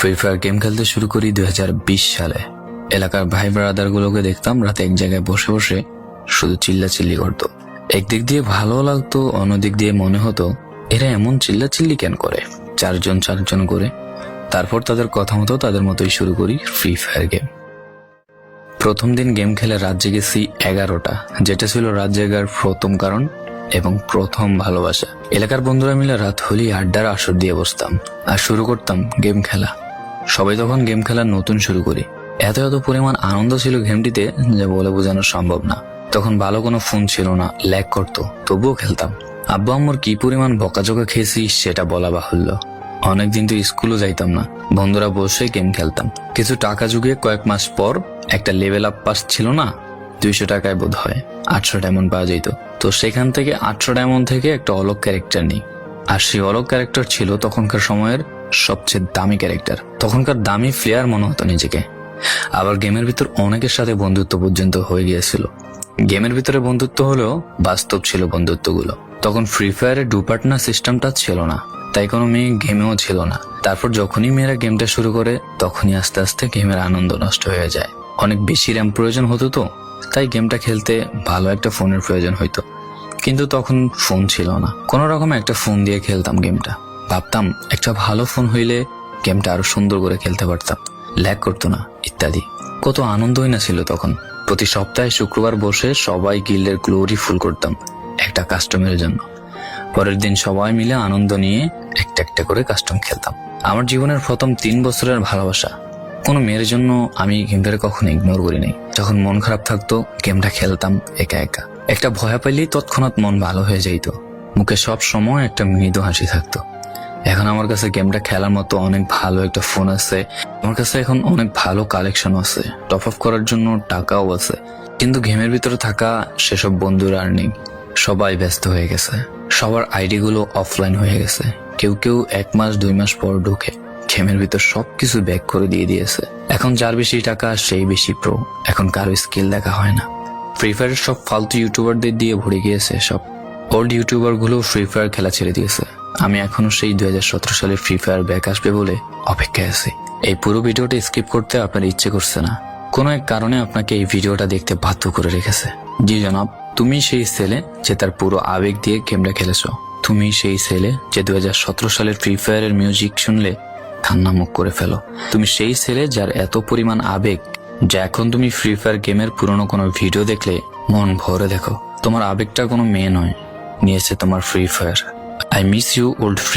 Free fire game খেলতে শুরু করি 2020 সালে। এলাকার ভাই ব্রাদার গুলোকে দেখতাম রাতে এক জায়গায় বসে বসে শুধু চিল্লাচিল্লি করতো। একদিক দিয়ে ভালো লাগতো, অন্যদিক দিয়ে মনে হতো এরা এমন চিল্লাচিল্লি কেন করে, চারজন করে। তারপর তাদের কথা মতো তাদের মতোই শুরু করি ফ্রি ফায়ার গেম। প্রথম দিন গেম খেলে রাত জেগেছি 11টা, যেটা ছিল রাত জেগার প্রথম কারণ এবং প্রথম ভালোবাসা। এলাকার বন্ধুরা মিলে রাত হলেই আড্ডার আসর দিয়ে বসতাম আর শুরু করতাম গেম খেলা। সবাই তখন গেম খেলা নতুন শুরু করি। এত পরিমাণ আনন্দ ছিল গেমটিতে যা বলে বোঝানো সম্ভব না। তখন ভালো কোনো ফোন ছিল না, ল্যাগ করতো, তবুও খেলতাম। আব্বু আম্মুর কি পরিমাণ বকাঝকা খেয়েছি সেটা বলা বাহুল্য। অনেকদিন তো স্কুলও যাইতাম না, বন্ধুরা বসে গেম খেলতাম। কিছু টাকা জুগিয়ে কয়েক মাস পর একটা লেভেল আপ পাস ছিল না, 200 টাকায় বোধ হয় 800 ডায়মন্ড পাওয়া যেত। তো সেখান থেকে 800 ডায়মন্ড থেকে একটা অলগ ক্যারেক্টার নিই। আর সেই অলগ ক্যারেক্টার ছিল তখনকার সময়ের সবচেয়ে দামি ক্যারেক্টার। তখনকার দামি প্লেয়ার মনে হতো নিজেকে। আবার গেমের ভিতর অনেকের সাথে বন্ধুত্ব পর্যন্ত হয়ে গিয়েছিল। গেমের ভিতরে বন্ধুত্ব হলেও বাস্তব ছিল বন্ধুত্বগুলো। তখন ফ্রি ফায়ারে ডু পার্টনার সিস্টেমটা ছিল না, তাই কোনো মেয়ে গেমেও ছিল না। তারপর যখনই মেয়েরা গেমটা শুরু করে তখনই আস্তে আস্তে গেমের আনন্দ নষ্ট হয়ে যায়। অনেক বেশি র্যাম প্রয়োজন হতো, তো তাই গেমটা খেলতে ভালো একটা ফোনের প্রয়োজন হইতো। কিন্তু তখন ফোন ছিল না, কোনো রকম একটা ফোন দিয়ে খেলতাম গেমটা। ভাবতাম একটা ভালো ফোন হইলে গেমটা আরো সুন্দর করে খেলতে পারতাম, ল্যাগ করতো না ইত্যাদি। কত আনন্দই না ছিল তখন। প্রতি সপ্তাহে শুক্রবার বসে সবাই গিল্ডের গ্লোরি ফুল করতাম একটা কাস্টমের জন্য। পরের দিন সবাই মিলে আনন্দ নিয়ে একটা একটা করে কাস্টম খেলতাম। আমার জীবনের প্রথম 3 বছরের ভালোবাসা। কোনো মেয়ের জন্য আমি গেমটাকে কখনো ইগনোর করি নাই। যখন মন খারাপ থাকতো গেমটা খেলতাম একা একা। একটা ভয় পাইলেই তৎক্ষণাৎ মন ভালো হয়ে যাইতো, মুখে সব সময় একটা মৃদু হাসি থাকতো। এখন আমার কাছে গেমটা খেলার মতো অনেক ভালো একটা ফোন আছে, আমার কাছে এখন অনেক ভালো কালেকশন আছে, টপ আপ করার জন্য টাকাও আছে। কিন্তু গেমের ভিতরে থাকা সেসব বন্ধুরা আর নেই। সবাই ব্যস্ত হয়ে গেছে, সবার আইডি গুলো অফলাইন হয়ে গেছে। কেউ 1 মাস 2 মাস পর ঢুকে গেমের ভিতর সবকিছু ব্যাক করে দিয়েছে। এখন যার বেশি টাকা সেই বেশি প্রো, এখন কারো স্কিল দেখা হয় না। ফ্রি ফায়ারের সব ফালতু ইউটিউবারদের দিয়ে ভরে গিয়েছে সব। ওল্ড ইউটিউবার গুলো ফ্রি ফায়ার খেলা ছেড়ে দিয়েছে। আমি এখনো সেই 2017 সালে ফ্রি ফায়ার ব্যাক আসবে বলে অপেক্ষায় আছি। এই পুরো ভিডিওটা স্কিপ করতে আপনার ইচ্ছে করছে না, কোনো এক কারণে আপনাকে এই ভিডিওটা দেখতে বাধ্য করে রেখেছে। জি জনাব, তুমি সেই ছেলে যে তার পুরো আবেগ দিয়ে গেমটা খেলেছো। তুমি সেই ছেলে যে 2017 সালের ফ্রি ফায়ারের মিউজিক শুনলে কান্না মুখ করে ফেলো। তুমি সেই ছেলে যার এত পরিমাণ আবেগ যে এখন তুমি ফ্রি ফায়ার গেমের পুরনো কোনো ভিডিও দেখলে মন ভরে দেখো। তোমার আবেগটা কোনো মেয়ে নয়, নিয়েছে তোমার free fire. I miss you old